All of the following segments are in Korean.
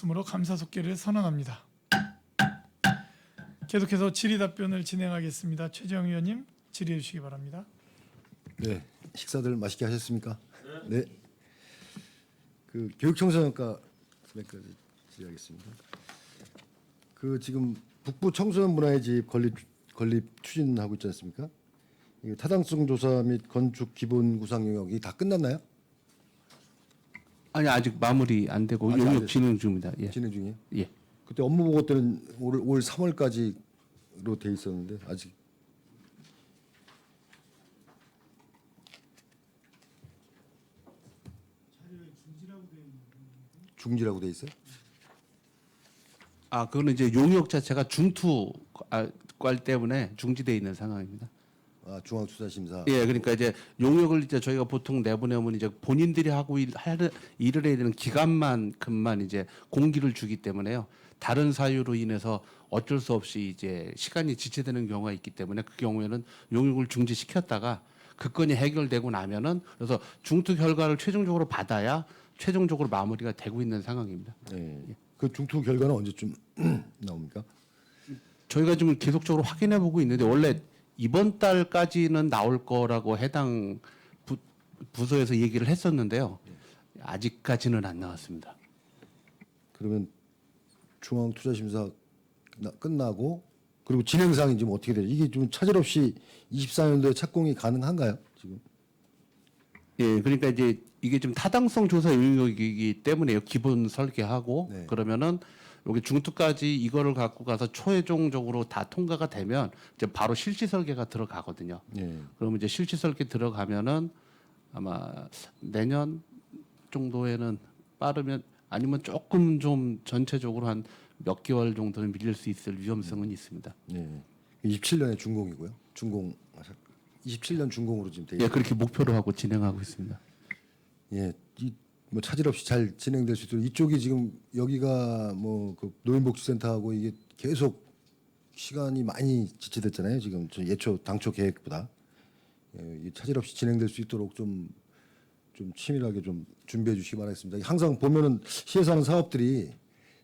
없음으로 감사 속결을 선언합니다. 계속해서 질의 답변을 진행하겠습니다. 최재형 의원님 질의해 주시기 바랍니다. 네, 식사들 맛있게 하셨습니까? 네. 그 교육청소년과 몇 가지 질의하겠습니다. 그 지금 북부 청소년 문화의 집 건립 추진하고 있지 않습니까? 이 타당성 조사 및 건축 기본 구상 용역이 다 끝났나요? 아니 아직 마무리 안 되고 아직 안 용역 됐어요. 진행 중입니다. 예. 진행 중이에요? 예. 그때 업무 보고 때는 올 3월까지로 돼 있었는데 아직 중지라고 돼 있어요? 아 그거는 이제 용역 자체가 중투관 때문에 중지돼 있는 상황입니다. 아, 중앙투자심사. 예, 그러니까 이제 용역을 이제 저희가 보통 내보내면 이제 본인들이 하고 일을 해야 되는 기간만큼만 이제 공기를 주기 때문에요. 다른 사유로 인해서 어쩔 수 없이 이제 시간이 지체되는 경우가 있기 때문에 그 경우에는 용역을 중지시켰다가 그 건이 해결되고 나면은 그래서 중투 결과를 최종적으로 받아야 최종적으로 마무리가 되고 있는 상황입니다. 네. 그 중투 결과는 언제쯤 나옵니까? 저희가 지금 계속적으로 확인해 보고 있는데 원래 이번 달까지는 나올 거라고 해당 부서에서 얘기를 했었는데요. 아직까지는 안 나왔습니다. 그러면 중앙투자심사 끝나고 그리고 진행상이 지금 어떻게 돼요? 이게 좀 차질 없이 24년도에 착공이 가능한가요? 지금? 예, 그러니까 이제 이게 좀 타당성 조사 영역이기 때문에요. 기본 설계하고 네. 그러면은 여기 중투까지 이거를 갖고 가서 최종적으로 다 통과가 되면 이제 바로 실시 설계가 들어가거든요. 예. 그러면 이제 실시 설계 들어가면은 아마 내년 정도에는 빠르면 아니면 조금 좀 전체적으로 한 몇 개월 정도는 밀릴 수 있을 위험성은 있습니다. 예. 27년에 준공이고요. 27년 준공으로 지금 돼 예, 있어요. 그렇게 목표로 하고 진행하고 있습니다. 예. 뭐 차질 없이 잘 진행될 수 있도록 이쪽이 지금 여기가 뭐 그 노인복지센터하고 이게 계속 시간이 많이 지체됐잖아요. 지금 저 당초 계획보다 이 차질 없이 진행될 수 있도록 좀 치밀하게 좀 준비해 주시기 바라겠습니다. 항상 보면은 시에서 하는 사업들이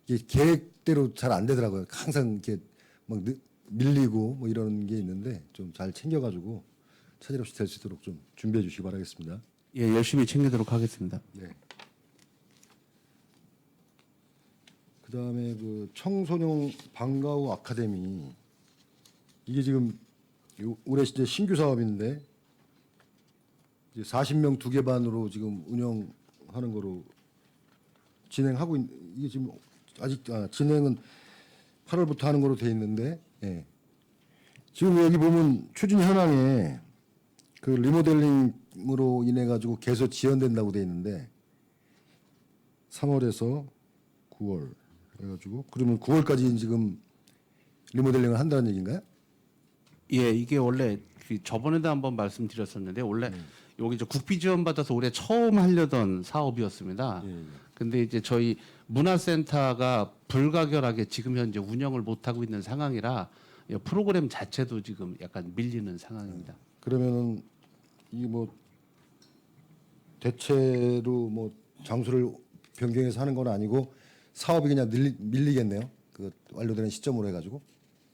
이게 계획대로 잘 안 되더라고요. 항상 이렇게 막 밀리고 뭐 이런 게 있는데 좀 잘 챙겨가지고 차질 없이 될 수 있도록 좀 준비해 주시기 바라겠습니다. 예, 열심히 챙기도록 하겠습니다. 네. 그다음에 그 청소년 방과후 아카데미 이게 지금 올해 이제 신규 사업인데 이제 40명 2개 반으로 지금 운영하는 거로 진행하고 이게 지금 아직 진행은 8월부터 하는 거로 돼 있는데 예. 지금 여기 보면 추진 현황에 그 리모델링으로 인해 가지고 개소 지연된다고 돼 있는데 3월에서 9월 해가지고 그러면 9월까지 지금 리모델링을 한다는 얘기인가요? 예, 이게 원래 그 저번에도 한번 말씀드렸었는데 원래 여기 이제 국비 지원 받아서 올해 처음 하려던 사업이었습니다. 예. 근데 이제 저희 문화센터가 불가결하게 지금 현재 운영을 못 하고 있는 상황이라 이 프로그램 자체도 지금 약간 밀리는 상황입니다. 그러면은 이 뭐 대체로 뭐 장소를 변경해서 하는 건 아니고 사업이 그냥 밀리겠네요. 그 완료되는 시점으로 해가지고.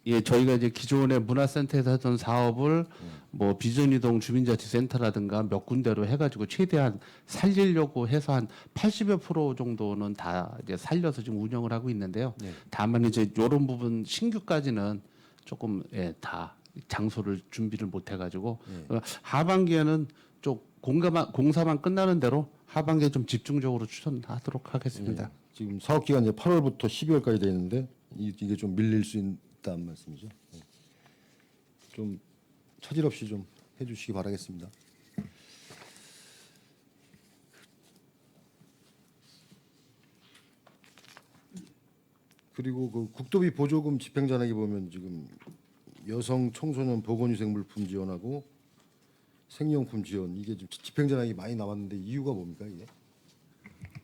예, 저희가 이제 기존에 문화센터에서 했던 사업을 뭐 비전이동 주민자치센터라든가 몇 군데로 해가지고 최대한 살리려고 해서 한 80여 프로 정도는 다 이제 살려서 지금 운영을 하고 있는데요. 네. 다만 이제 이런 부분 신규까지는 조금 다 장소를 준비를 못 해가지고 하반기에는 좀 공사만 끝나는 대로 하반기에 좀 집중적으로 추천하도록 하겠습니다. 예. 지금 사업 기간 이제 8월부터 12월까지 돼 있는데 이게 좀 밀릴 수 있다는 말씀이죠. 예. 좀 차질 없이 좀 해주시기 바라겠습니다. 그리고 그 국도비 보조금 집행잔액에 보면 지금 여성 청소년 보건위생 물품 지원하고 생리용품 지원 이게 좀 집행잔액이 많이 나왔는데 이유가 뭡니까 이게?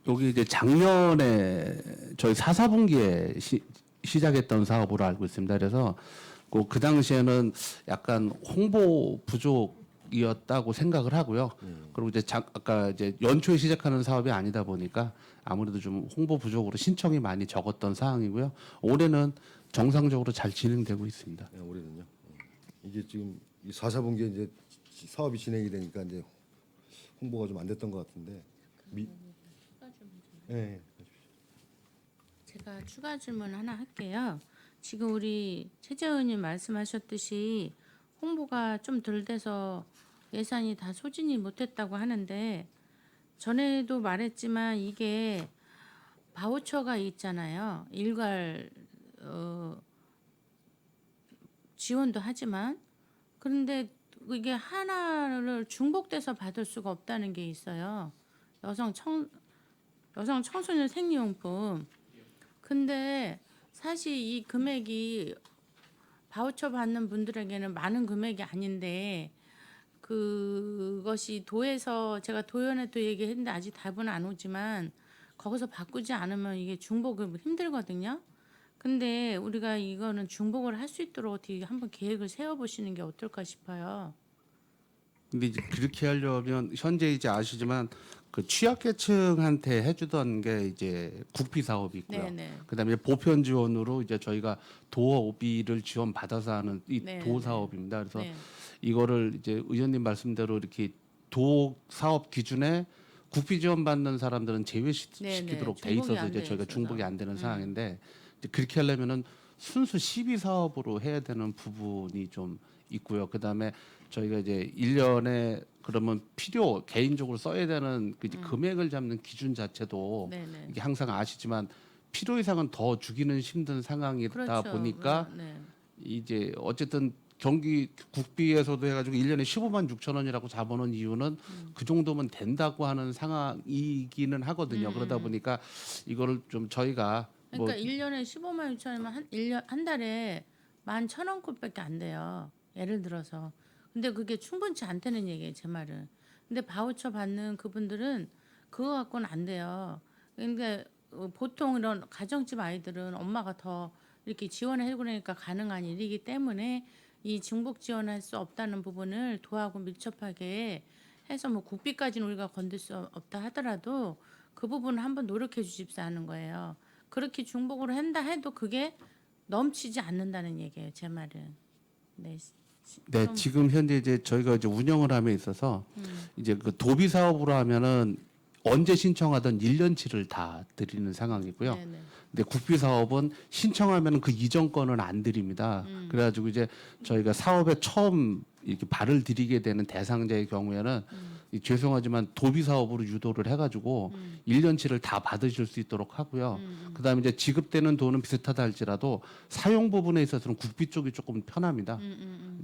여기 이제 작년에 저희 4분기에 시작했던 사업으로 알고 있습니다. 그래서 그 당시에는 약간 홍보 부족 시작이었다고 생각을 하고요. 그리고 이제 아까 이제 연초에 시작하는 사업이 아니다 보니까 아무래도 좀 홍보 부족으로 신청이 많이 적었던 상황이고요. 올해는 정상적으로 잘 진행되고 있습니다. 네, 올해는요. 이게 지금 이 4, 4분기에 이제 사업이 진행이 되니까 이제 홍보가 좀 안 됐던 것 같은데. 네. 제가 추가 질문 하나 할게요. 지금 우리 최재원 의원님 말씀하셨듯이 홍보가 좀 덜 돼서 예산이 다 소진이 못했다고 하는데 전에도 말했지만 이게 바우처가 있잖아요. 일괄 지원도 하지만 그런데 이게 하나를 중복돼서 받을 수가 없다는 게 있어요. 여성 청소년 생리용품. 근데 사실 이 금액이 바우처 받는 분들에게는 많은 금액이 아닌데 그것이 도에서 제가 도연에도 얘기했는데 아직 답은 안 오지만 거기서 바꾸지 않으면 이게 중복을 힘들거든요. 근데 우리가 이거는 중복을 할 수 있도록 어떻게 한번 계획을 세워보시는 게 어떨까 싶어요. 근데 이제 그렇게 하려면 현재 이제 아시지만 그 취약계층한테 해주던 게 이제 국비 사업이 있고요. 네네. 그다음에 보편 지원으로 이제 저희가 도어비를 지원 받아서 하는 이 네, 도 네. 사업입니다. 그래서 네. 이거를 이제 의원님 말씀대로 이렇게 도 사업 기준에 국비 지원 받는 사람들은 네, 제외시키도록 네. 돼 중복이 있어서 안 이제 돼 저희가 있어서. 중복이 안 되는 상황인데 이제 그렇게 하려면은 순수 시비 사업으로 해야 되는 부분이 좀 있고요. 그다음에 저희가 이제 1년에 그러면 필요 개인적으로 써야 되는 그 이제 금액을 잡는 기준 자체도 네네. 이게 항상 아시지만 필요 이상은 더 주기는 힘든 상황이다 그렇죠. 보니까 네. 이제 어쨌든 경기 국비에서도 해가지고 1년에 15만 6천 원이라고 잡아놓은 이유는 그 정도면 된다고 하는 상황이기는 하거든요. 그러다 보니까 이거를 좀 저희가 뭐 그러니까 1년에 15만 6천이면 한 달에 11,000원꼴밖에 안 돼요. 예를 들어서. 근데 그게 충분치 않다는 얘기예요, 제 말은. 근데 바우처 받는 그분들은 그거 갖고는 안 돼요. 그러니까 보통 이런 가정집 아이들은 엄마가 더 이렇게 지원을 해주고 그러니까 가능한 일이기 때문에 이 중복 지원할 수 없다는 부분을 도하고 밀접하게 해서 뭐 국비까지는 우리가 건들 수 없다 하더라도 그 부분을 한번 노력해 주십사 하는 거예요. 그렇게 중복으로 한다 해도 그게 넘치지 않는다는 얘기예요. 제 말은. 네. 네, 좀- 지금 현재 이제 저희가 이제 운영을 함에 있어서 이제 그 도비 사업으로 하면은 언제 신청하던 1년치를 다 드리는 상황이고요. 네네. 근데 국비 사업은 신청하면 그 이전 거는 안 드립니다. 그래가지고 이제 저희가 사업에 처음 이렇게 발을 들이게 되는 대상자의 경우에는 이 죄송하지만 도비 사업으로 유도를 해가지고 1년치를 다 받으실 수 있도록 하고요. 그다음에 이제 지급되는 돈은 비슷하다 할지라도 사용 부분에 있어서는 국비 쪽이 조금 편합니다.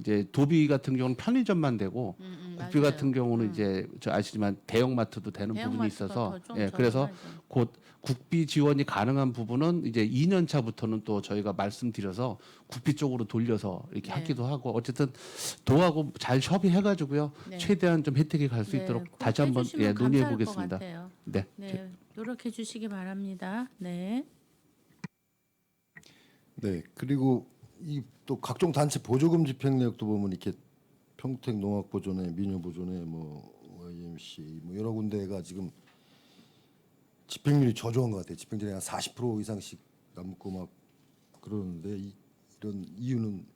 이제 도비 같은 경우는 편의점만 되고 국비 맞아요. 같은 경우는 이제 저 아시지만 대형마트도 되는 부분이 대형마트가 있어서 더좀 예, 그래서 저렴하죠. 곧 국비 지원이 가능한 부분은 이제 2년 차부터는 또 저희가 말씀드려서 국비 쪽으로 돌려서 이렇게 네. 하기도 하고 어쨌든 도하고 잘 협의해가지고요 네. 최대한 좀 혜택이 갈 수 네, 있도록 꼭 다시 한번 해주시면 예, 논의해 감사할 것 보겠습니다. 같아요. 네. 네, 노력해 주시기 바랍니다. 네. 네. 그리고 이 또 각종 단체 보조금 집행 내역도 보면 이렇게 평택 농악 보존회, 민요 보존회, 뭐 YMC 뭐 여러 군데가 지금 집행률이 저조한 것 같아요. 집행률이 한 40% 이상씩 남고 막 그러는데 이런 이유는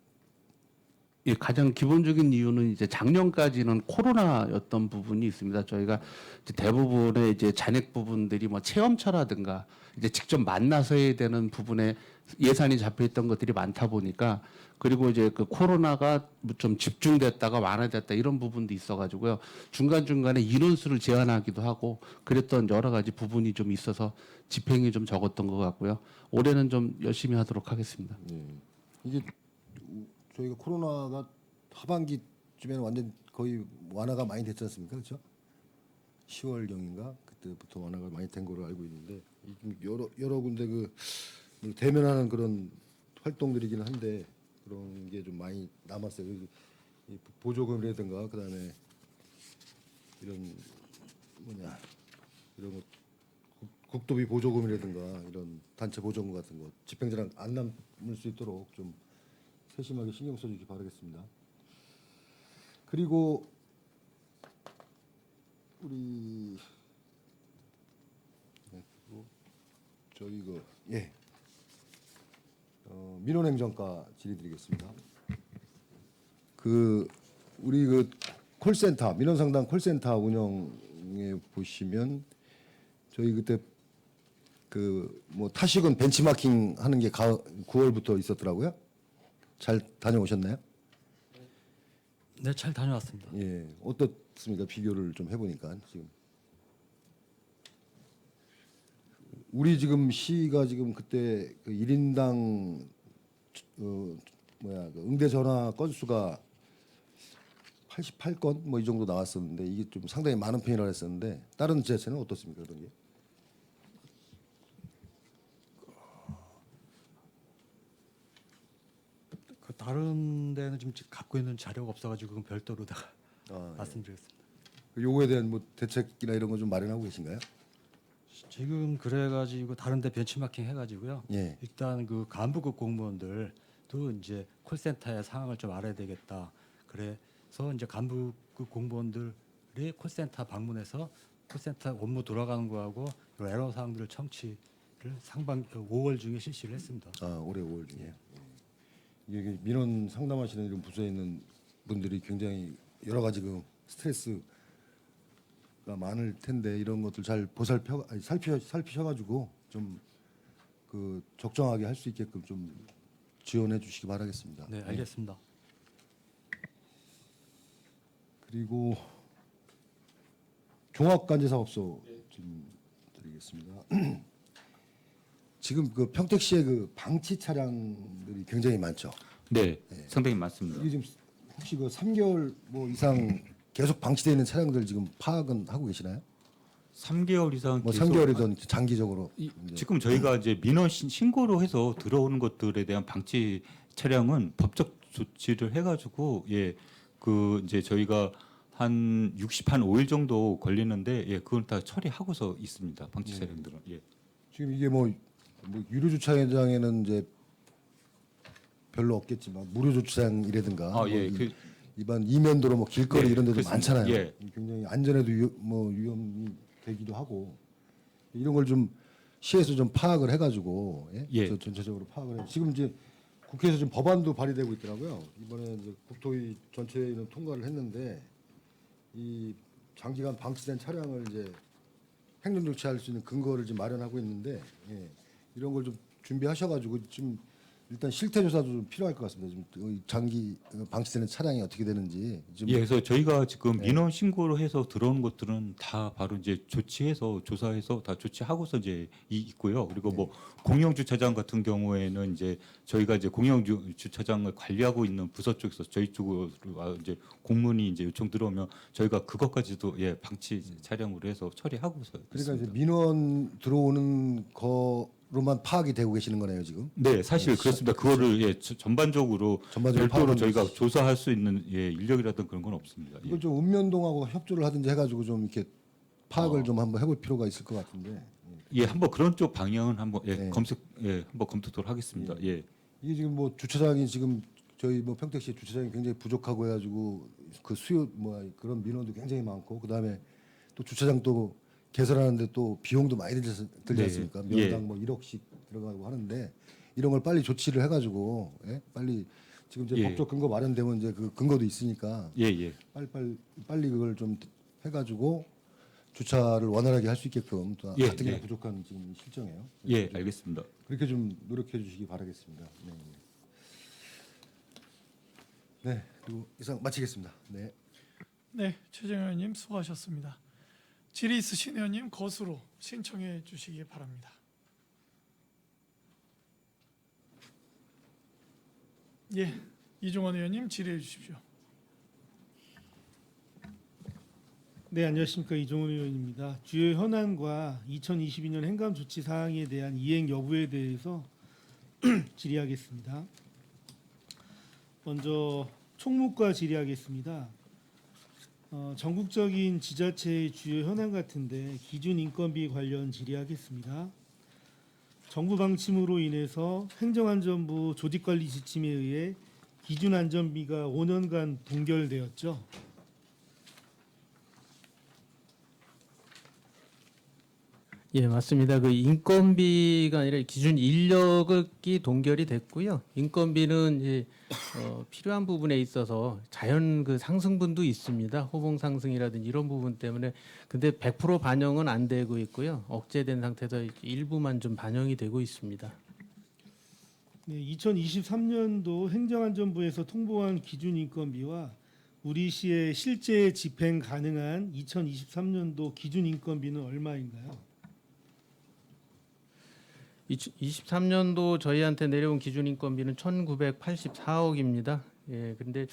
예, 가장 기본적인 이유는 이제 작년까지는 코로나였던 부분이 있습니다. 저희가 이제 대부분의 이제 잔액 부분들이 뭐 체험처라든가 이제 직접 만나서 해야 되는 부분에 예산이 잡혀 있던 것들이 많다 보니까 그리고 이제 그 코로나가 좀 집중됐다가 완화됐다 이런 부분도 있어가지고요. 중간중간에 인원수를 제한하기도 하고 그랬던 여러 가지 부분이 좀 있어서 집행이 좀 적었던 것 같고요. 올해는 좀 열심히 하도록 하겠습니다. 이게 저희가 코로나가 하반기쯤에는 완전 거의 완화가 많이 됐지 않습니까? 그렇죠? 10월경인가 그때부터 완화가 많이 된 걸로 알고 있는데 이 좀 여러 군데 그 대면하는 그런 활동들이기는 한데 그런 게 좀 많이 남았어요. 그래서 이 보조금이라든가 그다음에 이런 뭐냐 이런 거 국도비 보조금이라든가 이런 단체 보조금 같은 거 집행자랑 안 남을 수 있도록 좀 세심하게 신경 써주기 바라겠습니다. 그리고 우리 네, 그리고 저희 민원행정과 질의드리겠습니다. 우리 콜센터 민원상담 콜센터 운영에 보시면 저희 그때 뭐 타시군 벤치마킹 하는 게 9월부터 있었더라고요. 잘 다녀오셨나요? 네, 잘 다녀왔습니다. 예, 어떻습니까? 비교를 좀 해보니까 지금 우리 지금 시가 지금 그때 1인당 응대 전화 건수가 88건 뭐 이 정도 나왔었는데 이게 좀 상당히 많은 편이라 했었는데 다른 지자체는 어떻습니까? 그런 게? 그 다른 데는 지금 갖고 있는 자료가 없어가지고 그건 별도로다가 아, 말씀드리겠습니다. 요거에 대한 뭐 대책이나 이런 거 좀 마련하고 계신가요? 지금 그래가지고 다른 데 벤치마킹 해가지고요. 예. 일단 그 간부급 공무원들도 이제 콜센터의 상황을 좀 알아야 되겠다. 그래서 이제 간부급 공무원들이 콜센터 방문해서 콜센터 업무 돌아가는 거하고 요 애로 사항들을 청취를 상반 5월 중에 실시를 했습니다. 아, 올해 5월 중에. 이게 민원 상담하시는 이런 부서에 있는 분들이 굉장히 여러 가지 스트레스가 많을 텐데 이런 것들 잘 살피셔가지고 좀 적정하게 할 수 있게끔 좀 지원해 주시기 바라겠습니다. 네, 알겠습니다. 그리고 종합간제사업소 좀 드리겠습니다. 지금 평택시의 방치 차량들이 굉장히 많죠. 네, 상당히 많습니다. 이게 지금 혹시 3개월 뭐 이상 계속 방치되어 있는 차량들 지금 파악은 하고 계시나요? 3개월 이상 뭐 계속 3개월이든 장기적으로 지금 저희가 이제 민원 신고로 해서 들어오는 것들에 대한 방치 차량은 법적 조치를 해가지고 이제 저희가 한 5일 정도 걸리는데 그건 다 처리하고서 있습니다. 방치 차량들은. 지금 이게 뭐 유료 주차장에는 이제 별로 없겠지만 무료 주차장이라든가 뭐 일반 이면도로 뭐 길거리 이런 데도 그렇습니다. 많잖아요. 굉장히 안전에도 위험이 되기도 하고 이런 걸 좀 시에서 좀 파악을 해가지고 전체적으로 파악을 해. 지금 이제 국회에서 지금 법안도 발의되고 있더라고요. 이번에 이제 국토위 전체는 통과를 했는데 이 장기간 방치된 차량을 이제 행정 조치할 수 있는 근거를 지금 마련하고 있는데 이런 걸 좀 준비하셔가지고 좀 일단 실태 조사도 좀 필요할 것 같습니다. 지금 장기 방치되는 차량이 어떻게 되는지 좀 그래서 저희가 지금 민원 신고로 해서 들어오는 것들은 다 바로 이제 조치해서 조사해서 다 조치하고서 이제 있고요. 그리고 뭐 공영 주차장 같은 경우에는 이제 저희가 이제 공영 주차장을 관리하고 있는 부서 쪽에서 저희 쪽으로 이제 공문이 이제 요청 들어오면 저희가 그것까지도 방치 차량으로 해서 처리하고서 그러니까 있습니다. 이제 민원 들어오는 거로만 파악이 되고 계시는 거네요 지금. 네, 사실 그렇습니다. 그거를 전반적으로 별도로 파악하는 저희가 거지. 조사할 수 있는 인력이라든 그런 건 없습니다. 이걸 좀 읍면동하고 협조를 하든지 해가지고 좀 이렇게 파악을 좀 한번 해볼 필요가 있을 것 같은데. 한번 그런 쪽 방향은 한번 네. 한번 검토를 하겠습니다. 이게 지금 뭐 주차장이 지금 저희 뭐 평택시 주차장이 굉장히 부족하고 해가지고 그 수요 그런 민원도 굉장히 많고 그 다음에 또 주차장 또 개설하는데 또 비용도 많이 들지 네. 않습니까? 명당 뭐 1억씩 들어가고 하는데 이런 걸 빨리 조치를 해가지고 빨리 지금 이제 법적 근거 마련되면 이제 그 근거도 있으니까 빨리 그걸 좀 해가지고 주차를 원활하게 할 수 있게끔 또 가뜩이나 부족한 지금 실정이에요. 알겠습니다. 그렇게 좀 노력해 주시기 바라겠습니다. 네, 그리고 이상 마치겠습니다. 네. 네, 최재형 의원님 수고하셨습니다. 질의 있으신 의원님 거수로 신청해 주시기 바랍니다. 이종원 의원님 질의해 주십시오. 네, 안녕하십니까. 이종훈 의원입니다. 주요 현안과 2022년 행감 조치 사항에 대한 이행 여부에 대해서 질의하겠습니다. 먼저 총무과 질의하겠습니다. 전국적인 지자체의 주요 현안 같은데 기준 인건비 관련 질의하겠습니다. 정부 방침으로 인해서 행정안전부 조직관리 지침에 의해 기준 안전비가 5년간 동결되었죠. 예, 맞습니다. 그 인건비가 아니라 기준 인력이 동결이 됐고요. 인건비는 이제 필요한 부분에 있어서 자연 그 상승분도 있습니다. 호봉 상승이라든지 이런 부분 때문에 근데 100% 반영은 안 되고 있고요. 억제된 상태에서 일부만 좀 반영이 되고 있습니다. 네, 2023년도 행정안전부에서 통보한 기준 인건비와 우리 시의 실제 집행 가능한 2023년도 기준 인건비는 얼마인가요? 23년도 저희한테 내려온 기준 인건비는 1,984억입니다. 예, 근데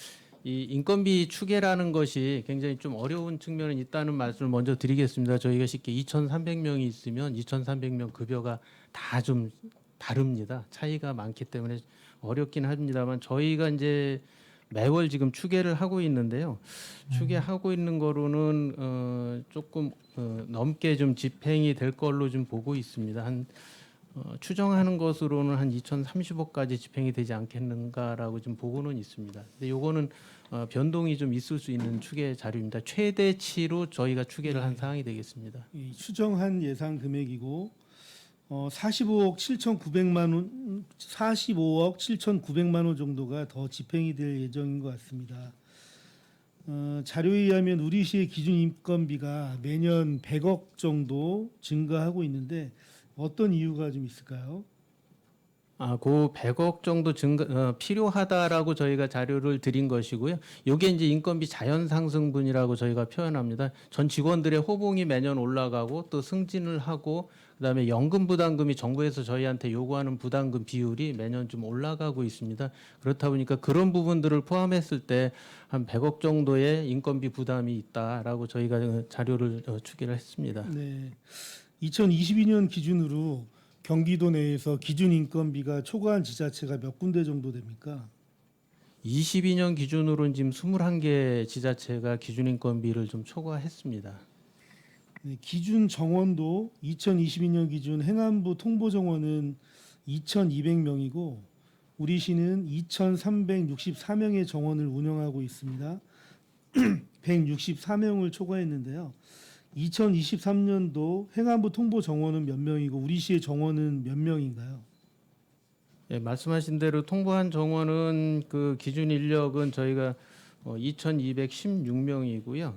이 인건비 추계라는 것이 굉장히 좀 어려운 측면은 있다는 말씀을 먼저 드리겠습니다. 저희가 쉽게 2,300명이 있으면 2,300명 급여가 다 좀 다릅니다. 차이가 많기 때문에 어렵긴 합니다만 저희가 이제 매월 지금 추계를 하고 있는데요. 추계하고 있는 거로는 조금 넘게 좀 집행이 될 걸로 좀 보고 있습니다. 한 추정하는 것으로는 한 2,030억까지 집행이 되지 않겠는가라고 좀 보고는 있습니다. 근데 요거는 변동이 좀 있을 수 있는 추계 자료입니다. 최대치로 저희가 추계를 한 사항이 되겠습니다. 이 추정한 예상 금액이고 45억 7,900만 원, 45억 7,900만 원 정도가 더 집행이 될 예정인 것 같습니다. 자료에 의하면 우리 시의 기준 인건비가 매년 100억 정도 증가하고 있는데 어떤 이유가 좀 있을까요? 그 100억 정도 필요하다라고 저희가 자료를 드린 것이고요. 요게 이제 인건비 자연 상승분이라고 저희가 표현합니다. 전 직원들의 호봉이 매년 올라가고 또 승진을 하고 그다음에 연금 부담금이 정부에서 저희한테 요구하는 부담금 비율이 매년 좀 올라가고 있습니다. 그렇다 보니까 그런 부분들을 포함했을 때 한 100억 정도의 인건비 부담이 있다라고 저희가 자료를 추계를 했습니다. 네. 2022년 기준으로 경기도 내에서 기준 인건비가 초과한 지자체가 몇 군데 정도 됩니까? 22년 기준으로는 지금 21개 지자체가 기준 인건비를 좀 초과했습니다. 네, 기준 정원도 2022년 기준 행안부 통보 정원은 2,200명이고 우리 시는 2,364명의 정원을 운영하고 있습니다. 164명을 초과했는데요. 2023년도 행안부 통보 정원은 몇 명이고 우리 시의 정원은 몇 명인가요? 예, 말씀하신 대로 통보한 정원은 그 기준 인력은 저희가 2,216명이고요.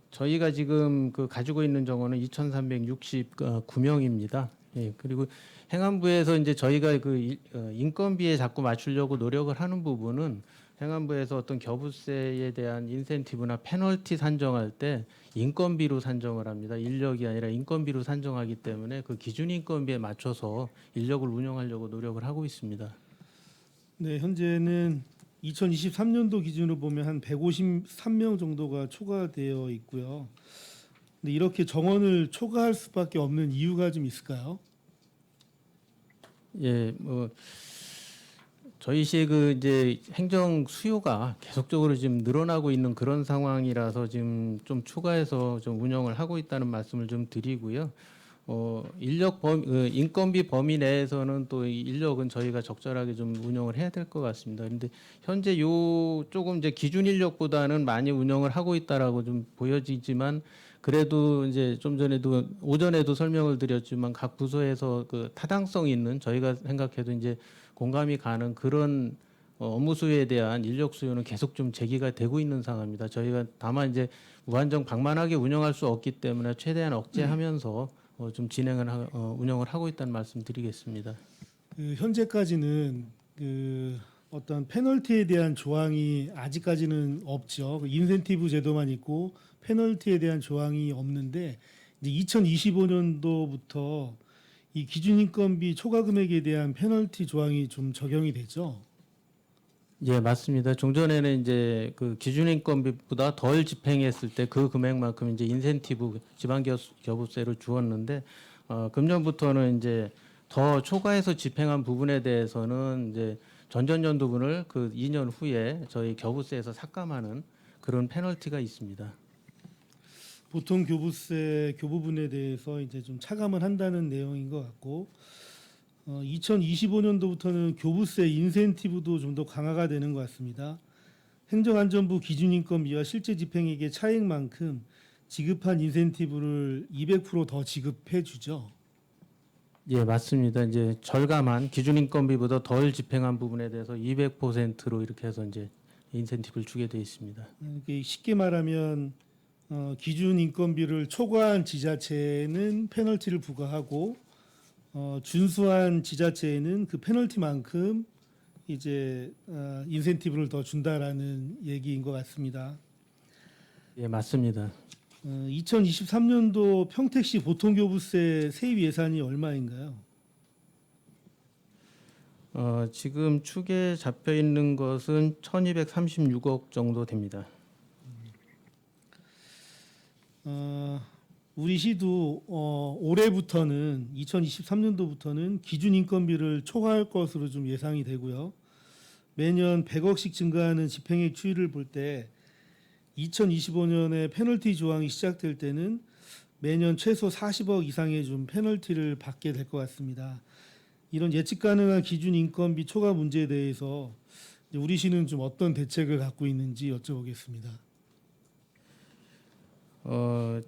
저희가 지금 그 가지고 있는 정원은 2,369명입니다. 예, 그리고 행안부에서 이제 저희가 그 인건비에 자꾸 맞추려고 노력을 하는 부분은 행안부에서 어떤 겨부세에 대한 인센티브나 페널티 산정할 때 인건비로 산정을 합니다. 인력이 아니라 인건비로 산정하기 때문에 그 기준 인건비에 맞춰서 인력을 운영하려고 노력을 하고 있습니다. 네, 현재는 2023년도 기준으로 보면 한 153명 정도가 초과되어 있고요. 근데 이렇게 정원을 초과할 수밖에 없는 이유가 좀 있을까요? 예, 저희 시의 그 이제 행정 수요가 계속적으로 지금 늘어나고 있는 그런 상황이라서 지금 좀 추가해서 좀 운영을 하고 있다는 말씀을 좀 드리고요. 인건비 범위 내에서는 또 이 인력은 저희가 적절하게 좀 운영을 해야 될 것 같습니다. 그런데 현재 요 조금 이제 기준 인력보다는 많이 운영을 하고 있다라고 좀 보여지지만 그래도 이제 좀 전에도 오전에도 설명을 드렸지만 각 부서에서 그 타당성 있는 저희가 생각해도 이제 공감이 가는 그런 업무 수요에 대한 인력 수요는 계속 좀 제기가 되고 있는 상황입니다. 저희가 다만 이제 무한정 방만하게 운영할 수 없기 때문에 최대한 억제하면서 좀 운영을 하고 있다는 말씀드리겠습니다. 현재까지는 어떤 페널티에 대한 조항이 아직까지는 없죠. 인센티브 제도만 있고 페널티에 대한 조항이 없는데 이제 2025년도부터 이 기준 인건비 초과 금액에 대한 페널티 조항이 좀 적용이 되죠. 예, 맞습니다. 종전에는 이제 그 기준 인건비보다 덜 집행했을 때 그 금액만큼 이제 인센티브 지방겨부세를 주었는데 금년부터는 이제 더 초과해서 집행한 부분에 대해서는 이제 전전년도분을 그 2년 후에 저희 겨부세에서 삭감하는 그런 페널티가 있습니다. 보통 교부세 교부분에 대해서 이제 좀 차감을 한다는 내용인 것 같고 2025년도부터는 교부세 인센티브도 좀 더 강화가 되는 것 같습니다. 행정안전부 기준인건비와 실제 집행액의 차액만큼 지급한 인센티브를 200%더 지급해 주죠. 예, 맞습니다. 이제 절감한 기준 인건비보다 덜 집행한 부분에 대해서 200%로 이렇게 해서 이제 인센티브를 주게 돼 있습니다. 이게 쉽게 말하면 기준 인건비를 초과한 지자체에는 페널티를 부과하고 준수한 지자체에는 그 페널티만큼 이제 인센티브를 더 준다라는 얘기인 것 같습니다. 예, 맞습니다. 2023년도 평택시 보통교부세 세입 예산이 얼마인가요? 지금 축에 잡혀 있는 것은 1,236억 정도 됩니다. 우리 시도 올해부터는 2023년도부터는 기준 인건비를 초과할 것으로 좀 예상이 되고요. 매년 100억씩 증가하는 집행액 추이를 볼 때 2025년에 페널티 조항이 시작될 때는 매년 최소 40억 이상의 좀 페널티를 받게 될 것 같습니다. 이런 예측 가능한 기준 인건비 초과 문제에 대해서 우리 시는 좀 어떤 대책을 갖고 있는지 여쭤보겠습니다.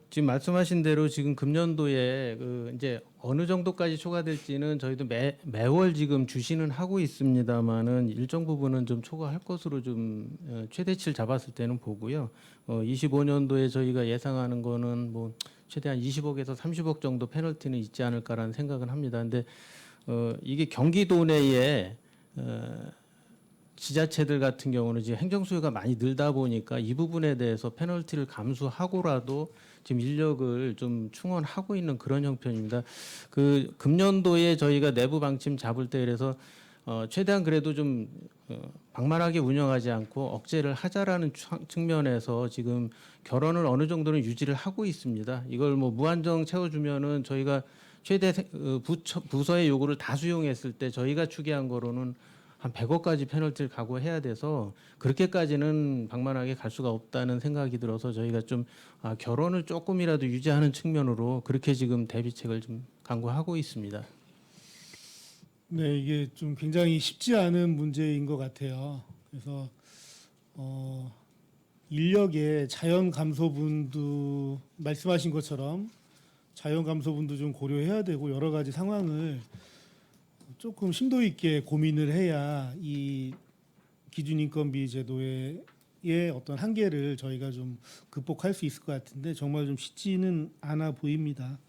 지금 말씀하신 대로 지금 금년도에 이제 어느 정도까지 초과될지는 저희도 매월 지금 주시는 하고 있습니다만은 일정 부분은 좀 초과할 것으로 좀 최대치를 잡았을 때는 보고요. 25년도에 저희가 예상하는 거는 뭐 최대한 20억에서 30억 정도 페널티는 있지 않을까라는 생각은 합니다. 근데 이게 경기도 내에 지자체들 같은 경우는 지금 행정 수요가 많이 늘다 보니까 이 부분에 대해서 페널티를 감수하고라도 지금 인력을 좀 충원하고 있는 그런 형편입니다. 그 금년도에 저희가 내부 방침 잡을 때 그래서 최대한 그래도 좀 방만하게 운영하지 않고 억제를 하자라는 측면에서 지금 결혼을 어느 정도는 유지를 하고 있습니다. 이걸 뭐 무한정 채워주면은 저희가 최대 부서의 요구를 다 수용했을 때 저희가 추계한 거로는 한 100억까지 페널티를 각오해야 돼서 그렇게까지는 방만하게 갈 수가 없다는 생각이 들어서 저희가 좀 결혼을 조금이라도 유지하는 측면으로 그렇게 지금 대비책을 좀 강구하고 있습니다. 네, 이게 좀 굉장히 쉽지 않은 문제인 것 같아요. 그래서 인력의 자연 감소분도 말씀하신 것처럼 자연 감소분도 좀 고려해야 되고 여러 가지 상황을 조금 심도 있게 고민을 해야 이 기준 인건비 제도의 어떤 한계를 저희가 좀 극복할 수 있을 것 같은데 정말 좀 쉽지는 않아 보입니다.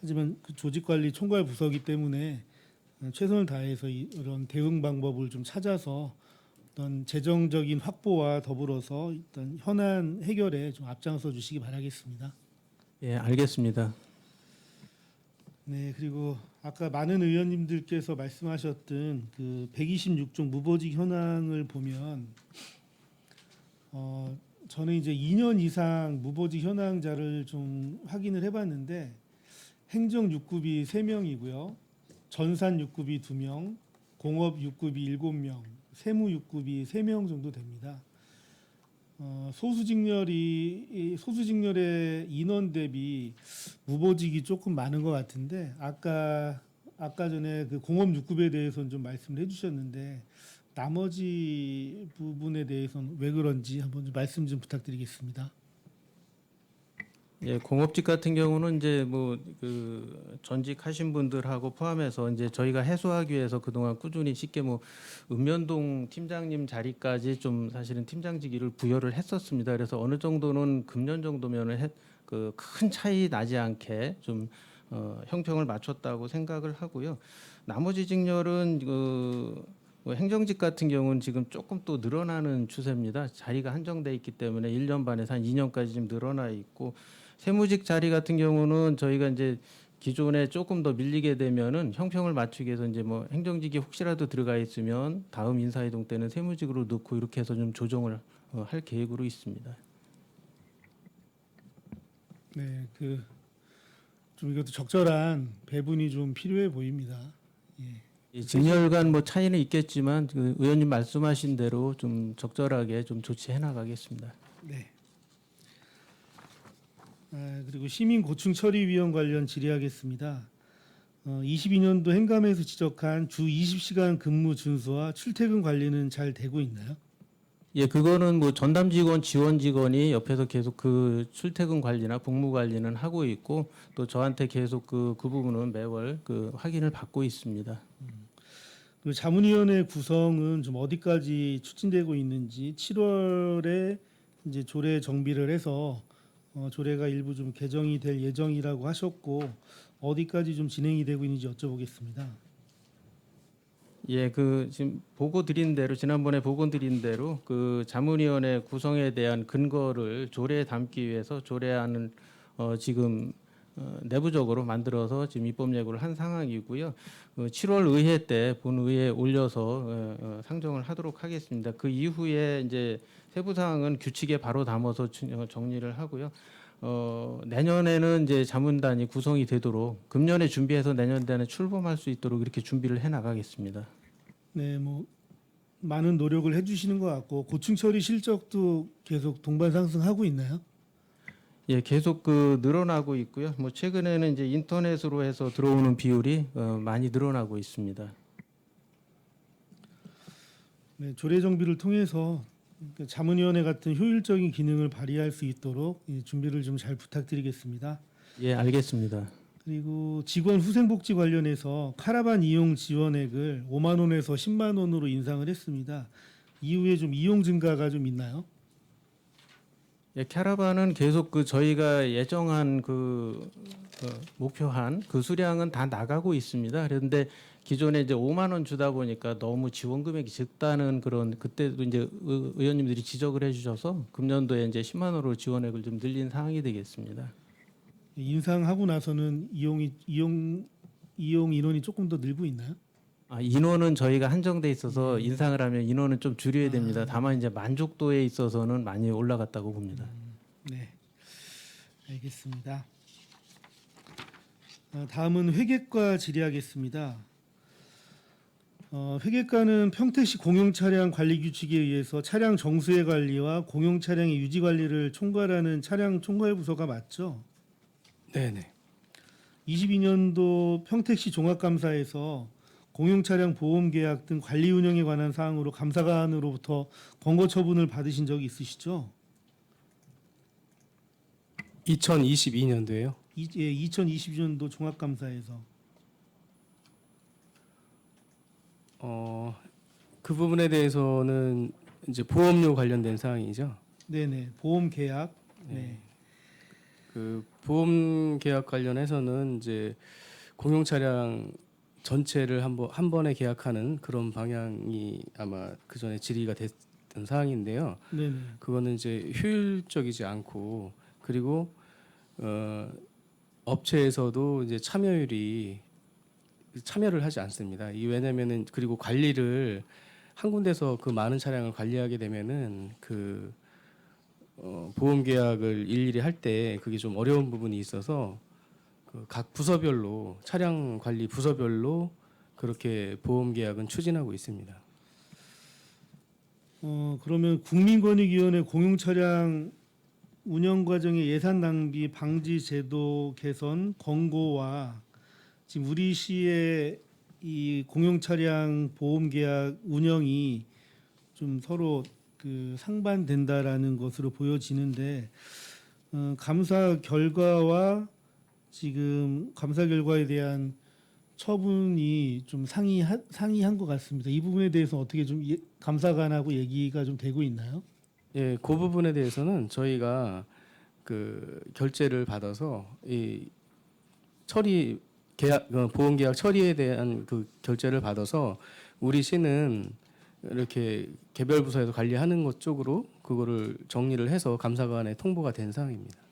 하지만 그 조직관리 총괄 부서이기 때문에 최선을 다해서 이런 대응 방법을 좀 찾아서 어떤 재정적인 확보와 더불어서 일단 현안 해결에 좀 앞장서 주시기 바라겠습니다. 예, 알겠습니다. 네, 그리고 아까 많은 의원님들께서 말씀하셨던 그 126종 무보직 현황을 보면 저는 이제 2년 이상 무보직 현황자를 좀 확인을 해봤는데 행정 6급이 3명이고요, 전산 6급이 2명, 공업 6급이 7명, 세무 6급이 3명 정도 됩니다. 소수직렬의 인원 대비 무보직이 조금 많은 것 같은데 아까 전에 그 공업 6급에 대해서는 좀 말씀을 해주셨는데 나머지 부분에 대해서는 왜 그런지 한번 좀 말씀 좀 부탁드리겠습니다. 예, 공업직 같은 경우는 이제 뭐 그 전직 하신 분들하고 포함해서 이제 저희가 해소하기 위해서 그동안 꾸준히 쉽게 뭐 읍면동 팀장님 자리까지 좀 사실은 팀장직위를 부여를 했었습니다. 그래서 어느 정도는 금년 정도면은 그 큰 차이 나지 않게 좀 형평을 맞췄다고 생각을 하고요. 나머지 직렬은 뭐 행정직 같은 경우는 지금 조금 또 늘어나는 추세입니다. 자리가 한정돼 있기 때문에 1년 반에서 한 2년까지 좀 늘어나 있고, 세무직 자리 같은 경우는 저희가 이제 기존에 조금 더 밀리게 되면은 형평을 맞추기 위해서 이제 뭐 행정직이 혹시라도 들어가 있으면 다음 인사이동 때는 세무직으로 넣고 이렇게 해서 좀 조정을 할 계획으로 있습니다. 네, 그 좀 이것도 적절한 배분이 좀 필요해 보입니다. 예. 이 직렬 간 뭐 차이는 있겠지만 그 의원님 말씀하신 대로 좀 적절하게 좀 조치해 나가겠습니다. 네. 그리고 시민 고충 처리 위원 관련 질의하겠습니다. 22년도 행감에서 지적한 주 20시간 근무 준수와 출퇴근 관리는 잘 되고 있나요? 예, 그거는 뭐 전담 직원, 지원 직원이 옆에서 계속 그 출퇴근 관리나 복무 관리는 하고 있고 또 저한테 계속 그 부분은 매월 그 확인을 받고 있습니다. 그 자문위원회 구성은 좀 어디까지 추진되고 있는지 7월에 이제 조례 정비를 해서 조례가 일부 좀 개정이 될 예정이라고 하셨고 어디까지 좀 진행이 되고 있는지 여쭤보겠습니다. 예, 그 지금 보고 드린 대로 지난번에 보고 드린 대로 그 자문위원회 구성에 대한 근거를 조례에 담기 위해서 조례안을 지금 내부적으로 만들어서 지금 입법 예고를 한 상황이고요. 7월 의회 때 본의회에 올려서 상정을 하도록 하겠습니다. 그 이후에 이제 세부 사항은 규칙에 바로 담아서 정리를 하고요. 내년에는 이제 자문단이 구성이 되도록 금년에 준비해서 내년에 출범할 수 있도록 이렇게 준비를 해 나가겠습니다. 네, 뭐 많은 노력을 해주시는 것 같고 고충 처리 실적도 계속 동반 상승하고 있나요? 예, 계속 그 늘어나고 있고요. 뭐 최근에는 이제 인터넷으로 해서 들어오는 비율이 많이 늘어나고 있습니다. 네, 조례 정비를 통해서 자문위원회 같은 효율적인 기능을 발휘할 수 있도록 준비를 좀 잘 부탁드리겠습니다. 예, 알겠습니다. 그리고 직원 후생복지 관련해서 카라반 이용 지원액을 5만 원에서 10만 원으로 인상을 했습니다. 이후에 좀 이용 증가가 좀 있나요? 예, 캐러반은 계속 그 저희가 예정한 그 목표한 그 수량은 다 나가고 있습니다. 그런데 기존에 이제 5만 원 주다 보니까 너무 지원 금액이 적다는 그런 그때도 이제 의원님들이 지적을 해주셔서 금년도에 이제 10만 원으로 지원액을 좀 늘린 상황이 되겠습니다. 인상하고 나서는 이용 인원이 조금 더 늘고 있나요? 아, 인원은 저희가 한정돼 있어서 인상을 하면 인원은 좀 줄여야 됩니다. 다만 이제 만족도에 있어서는 많이 올라갔다고 봅니다. 네, 알겠습니다. 다음은 회계과 질의하겠습니다. 회계과는 평택시 공용 차량 관리 규칙에 의해서 차량 정수해 관리와 공용 차량의 유지 관리를 총괄하는 차량 총괄 부서가 맞죠? 네네. 22년도 평택시 종합감사에서 공용 차량 보험 계약 등 관리 운영에 관한 사항으로 감사관으로부터 권고 처분을 받으신 적이 있으시죠? 2022년도에요. 예, 2022년도 종합감사에서. 그 부분에 대해서는 이제 보험료 관련된 사항이죠. 네네, 보험 계약. 네. 그 보험 계약 관련해서는 이제 공용 차량 전체를 한 번에 계약하는 그런 방향이 아마 그 전에 질의가 됐던 사항인데요. 네네. 그거는 이제 효율적이지 않고 그리고 업체에서도 이제 참여를 하지 않습니다. 이 왜냐면은 그리고 관리를 한 군데서 그 많은 차량을 관리하게 되면은 그 보험 계약을 일일이 할 때 그게 좀 어려운 부분이 있어서 그 각 부서별로 차량 관리 부서별로 그렇게 보험 계약은 추진하고 있습니다. 그러면 국민권익위원회 공용 차량 운영 과정의 예산 낭비 방지 제도 개선 권고와 지금 우리 시의 이 공용 차량 보험 계약 운영이 좀 서로 그 상반된다라는 것으로 보여지는데 감사 결과와 지금 감사 결과에 대한 처분이 좀 상이한 것 같습니다. 이 부분에 대해서 어떻게 좀 감사관하고 얘기가 좀 되고 있나요? 예, 그 부분에 대해서는 저희가 그 결재를 받아서 이 처리 계약 보험 계약 처리에 대한 그 결재를 받아서 우리 시는 이렇게 개별 부서에서 관리하는 것 쪽으로 그거를 정리를 해서 감사관에 통보가 된 사항입니다.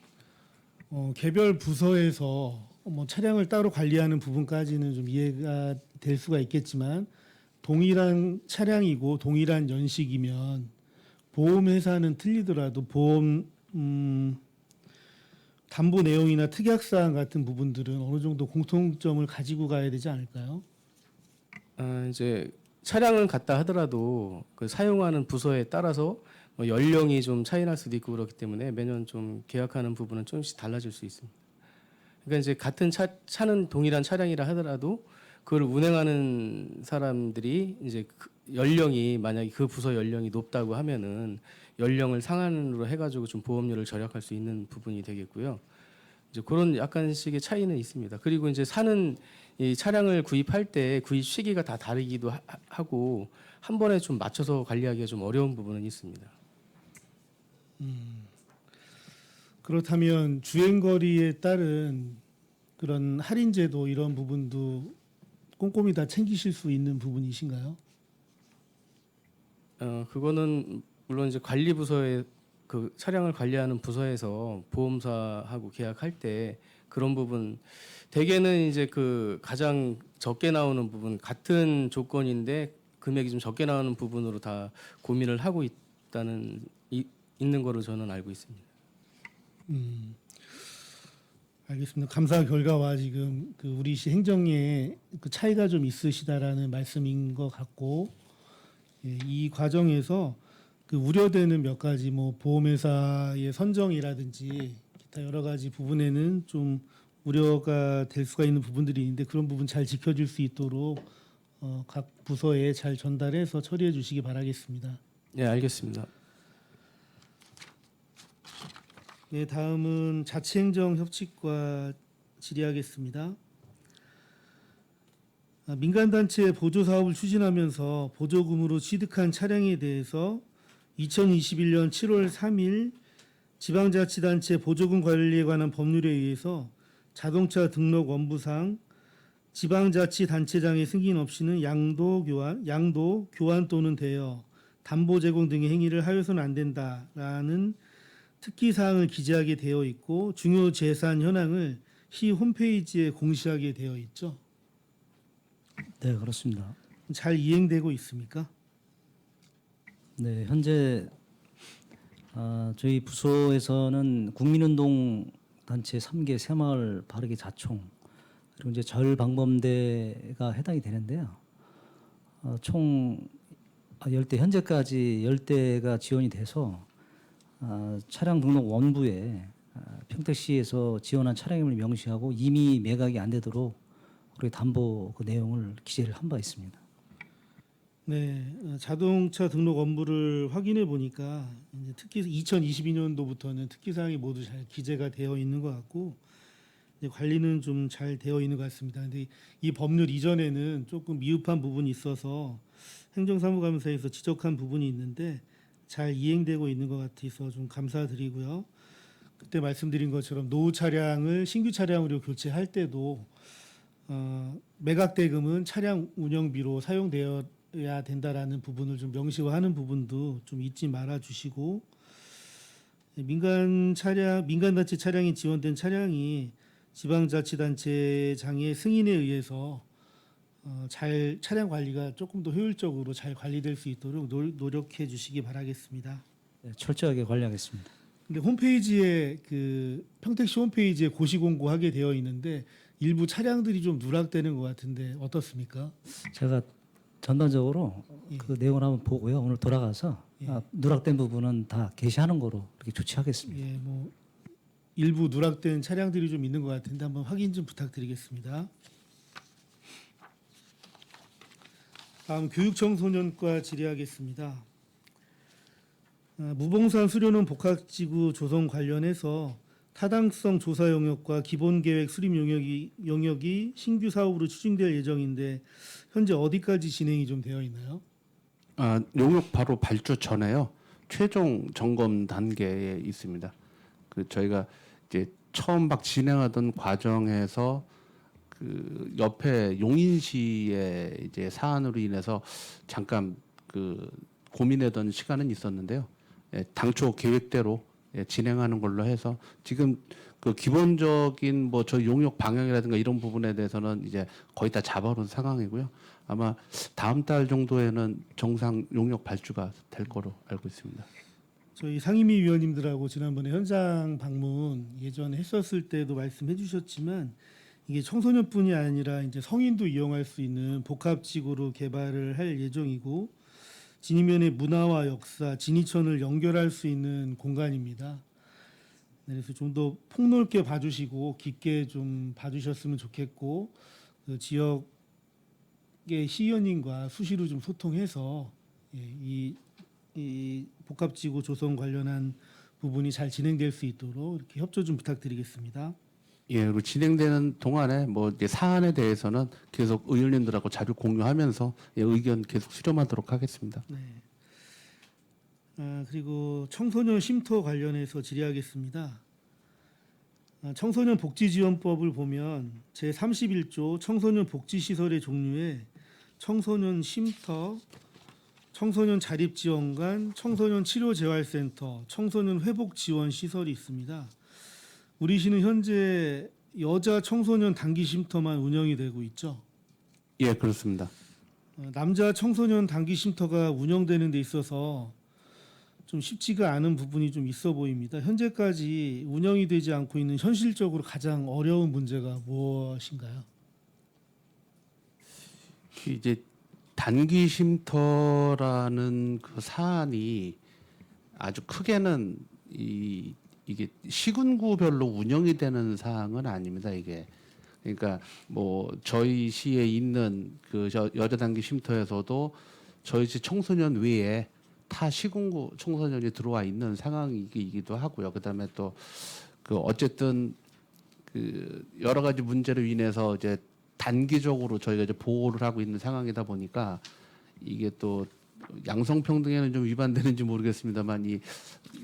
개별 부서에서 뭐 차량을 따로 관리하는 부분까지는 좀 이해가 될 수가 있겠지만 동일한 차량이고 동일한 연식이면 보험 회사는 틀리더라도 보험 담보 내용이나 특약 사항 같은 부분들은 어느 정도 공통점을 가지고 가야 되지 않을까요? 이제 차량을 갖다 하더라도 그 사용하는 부서에 따라서 뭐 연령이 좀 차이 날 수도 있고 그렇기 때문에 매년 좀 계약하는 부분은 조금씩 달라질 수 있습니다. 그러니까 이제 같은 차는 동일한 차량이라 하더라도 그걸 운행하는 사람들이 이제 연령이 만약에 그 부서 연령이 높다고 하면은 연령을 상한으로 해가지고 좀 보험료를 절약할 수 있는 부분이 되겠고요. 이제 그런 약간씩의 차이는 있습니다. 그리고 이제 사는 이 차량을 구입할 때 구입 시기가 다 다르기도 하고 한 번에 좀 맞춰서 관리하기가 좀 어려운 부분은 있습니다. 그렇다면 주행 거리에 따른 그런 할인제도 이런 부분도 꼼꼼히 다 챙기실 수 있는 부분이신가요? 그거는 물론 이제 관리 부서에 그 차량을 관리하는 부서에서 보험사하고 계약할 때 그런 부분 대개는 이제 그 가장 적게 나오는 부분 같은 조건인데 금액이 좀 적게 나오는 부분으로 다 고민을 하고 있는 거로 저는 알고 있습니다. 알겠습니다. 감사 결과와 지금 그 우리시 행정에 그 차이가 좀 있으시다라는 말씀인 것 같고, 예, 이 과정에서 그 우려되는 몇 가지 뭐 보험회사의 선정이라든지 기타 여러 가지 부분에는 좀 우려가 될 수가 있는 부분들이 있는데 그런 부분 잘 지켜줄 수 있도록 각 부서에 잘 전달해서 처리해 주시기 바라겠습니다. 네, 알겠습니다. 네, 다음은 자치행정협치과 질의하겠습니다. 민간단체 보조사업을 추진하면서 보조금으로 취득한 차량에 대해서 2021년 7월 3일 지방자치단체 보조금 관리에 관한 법률에 의해서 자동차 등록 원부상 지방자치단체장의 승인 없이는 양도 교환 또는 대여, 담보 제공 등의 행위를 하여서는 안 된다라는 특기 사항을 기재하게 되어 있고 중요 재산 현황을 시 홈페이지에 공시하게 되어 있죠. 네, 그렇습니다. 잘 이행되고 있습니까? 네, 현재 저희 부서에서는 국민운동 단체 3개 새마을 바르기 자총 그리고 이제 절방범대가 해당이 되는데요. 총 10대 현재까지 10대가 지원이 돼서 차량 등록 원부에 평택시에서 지원한 차량임을 명시하고 이미 매각이 안 되도록 우리 담보 그 내용을 기재를 한 바 있습니다. 네, 자동차 등록 원부를 확인해 보니까 이제 특히 2022년도부터는 특기 사항이 모두 잘 기재가 되어 있는 것 같고 이제 관리는 좀 잘 되어 있는 것 같습니다. 근데 이 법률 이전에는 조금 미흡한 부분이 있어서 행정사무감사에서 지적한 부분이 있는데 잘 이행되고 있는 것 같아서 좀 감사드리고요. 그때 말씀드린 것처럼 노후 차량을 신규 차량으로 교체할 때도 매각 대금은 차량 운영비로 사용되어야 된다라는 부분을 좀 명시화하는 부분도 좀 잊지 말아 주시고 민간단체 차량이 지원된 차량이 지방자치단체장의 승인에 의해서 잘 차량 관리가 조금 더 효율적으로 잘 관리될 수 있도록 노력해 주시기 바라겠습니다. 네, 철저하게 관리하겠습니다. 근데 홈페이지에 그 평택시 홈페이지에 고시 공고하게 되어 있는데 일부 차량들이 좀 누락되는 것 같은데 어떻습니까? 제가 전반적으로 그 내용을 한번 보고요. 오늘 돌아가서 누락된 부분은 다 게시하는 거로 이렇게 조치하겠습니다. 예, 뭐 일부 누락된 차량들이 좀 있는 것 같은데 한번 확인 좀 부탁드리겠습니다. 다음 교육청소년과 질의하겠습니다. 무봉산 수료원 복합지구 조성 관련해서 타당성 조사 영역과 기본계획 수립 영역이 신규 사업으로 추진될 예정인데 현재 어디까지 진행이 좀 되어 있나요? 용역 바로 발주 전에요. 최종 점검 단계에 있습니다. 그 저희가 이제 처음 막 진행하던 과정에서 그 옆에 용인시의 이제 사안으로 인해서 잠깐 그 고민하던 시간은 있었는데요. 당초 계획대로 진행하는 걸로 해서 지금 그 기본적인 뭐 저 용역 방향이라든가 이런 부분에 대해서는 이제 거의 다 잡아놓은 상황이고요. 아마 다음 달 정도에는 정상 용역 발주가 될 거로 알고 있습니다. 저희 상임위 위원님들하고 지난번에 현장 방문 예전에 했었을 때도 말씀해 주셨지만 이게 청소년뿐이 아니라 이제 성인도 이용할 수 있는 복합지구로 개발을 할 예정이고 진이면의 문화와 역사, 진이천을 연결할 수 있는 공간입니다. 그래서 좀 더 폭넓게 봐주시고 깊게 좀 봐주셨으면 좋겠고 그 지역 시의원님과 수시로 좀 소통해서 이 복합지구 조성 관련한 부분이 잘 진행될 수 있도록 이렇게 협조 좀 부탁드리겠습니다. 예, 그리고 진행되는 동안에 뭐 이제 사안에 대해서는 계속 의원님들하고 자료 공유하면서 예, 의견 계속 수렴하도록 하겠습니다. 네. 그리고 청소년 쉼터 관련해서 질의하겠습니다. 청소년 복지지원법을 보면 제31조 청소년 복지시설의 종류에 청소년 쉼터, 청소년 자립지원관, 청소년 치료재활센터, 청소년 회복지원시설이 있습니다. 우리 시는 현재 여자 청소년 단기 쉼터만 운영이 되고 있죠. 예, 그렇습니다. 남자 청소년 단기 쉼터가 운영되는 데 있어서 좀 쉽지가 않은 부분이 좀 있어 보입니다. 현재까지 운영이 되지 않고 있는 현실적으로 가장 어려운 문제가 무엇인가요? 이제 단기 쉼터라는 그 사안이 아주 크게는 이게 시군구별로 운영이 되는 사항은 아닙니다. 이게 그러니까 뭐 저희 시에 있는 그 여자 단기 쉼터에서도 저희 시 청소년 외에 타 시군구 청소년이 들어와 있는 상황이기도 하고요. 그다음에 또 그 어쨌든 그 여러 가지 문제로 인해서 이제 단기적으로 저희가 이제 보호를 하고 있는 상황이다 보니까 이게 또 양성평등에는 좀 위반되는지 모르겠습니다만 이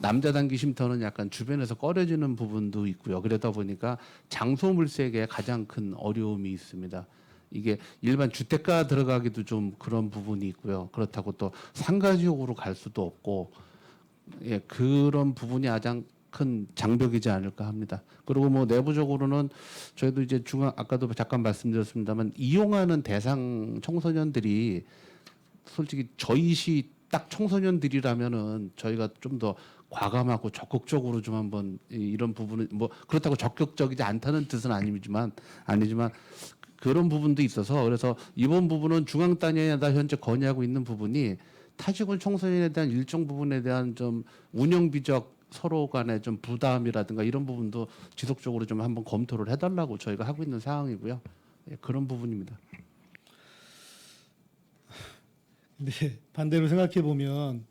남자 단기 쉼터는 약간 주변에서 꺼려지는 부분도 있고요. 그러다 보니까 장소 물색에 가장 큰 어려움이 있습니다. 이게 일반 주택가 들어가기도 좀 그런 부분이 있고요. 그렇다고 또 상가 지역으로 갈 수도 없고 예, 그런 부분이 가장 큰 장벽이지 않을까 합니다. 그리고 뭐 내부적으로는 저희도 이제 아까도 잠깐 말씀드렸습니다만 이용하는 대상 청소년들이 솔직히 저희 시 딱 청소년들이라면은 저희가 좀 더 과감하고 적극적으로 좀 한번 이런 부분은 뭐 그렇다고 적극적이지 않다는 뜻은 아니지만 그런 부분도 있어서 그래서 이번 부분은 중앙 단위에다 현재 건의하고 있는 부분이 타시군 청소년에 대한 일정 부분에 대한 좀 운영비적 서로 간의 좀 부담이라든가 이런 부분도 지속적으로 좀 한번 검토를 해달라고 저희가 하고 있는 상황이고요. 예, 그런 부분입니다. 네, 반대로 생각해 보면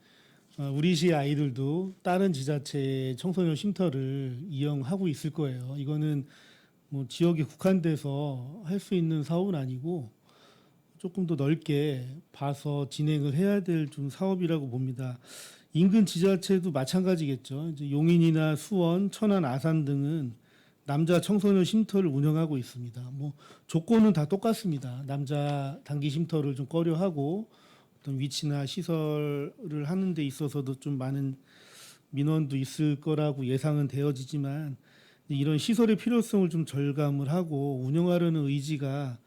우리 시 아이들도 다른 지자체의 청소년 쉼터를 이용하고 있을 거예요. 이거는 뭐 지역에 국한돼서 할 수 있는 사업은 아니고 조금 더 넓게 봐서 진행을 해야 될 좀 사업이라고 봅니다. 인근 지자체도 마찬가지겠죠. 이제 용인이나 수원, 천안, 아산 등은 남자 청소년 쉼터를 운영하고 있습니다. 뭐 조건은 다 똑같습니다. 남자 단기 쉼터를 좀 꺼려하고 어떤 위치나 시설을 하는 데 있어서도 좀 많은 민원도 있을 거라고 예상은 되어지지만 이런 시설의 필요성을 좀 절감을 하고 운영하려는 의지가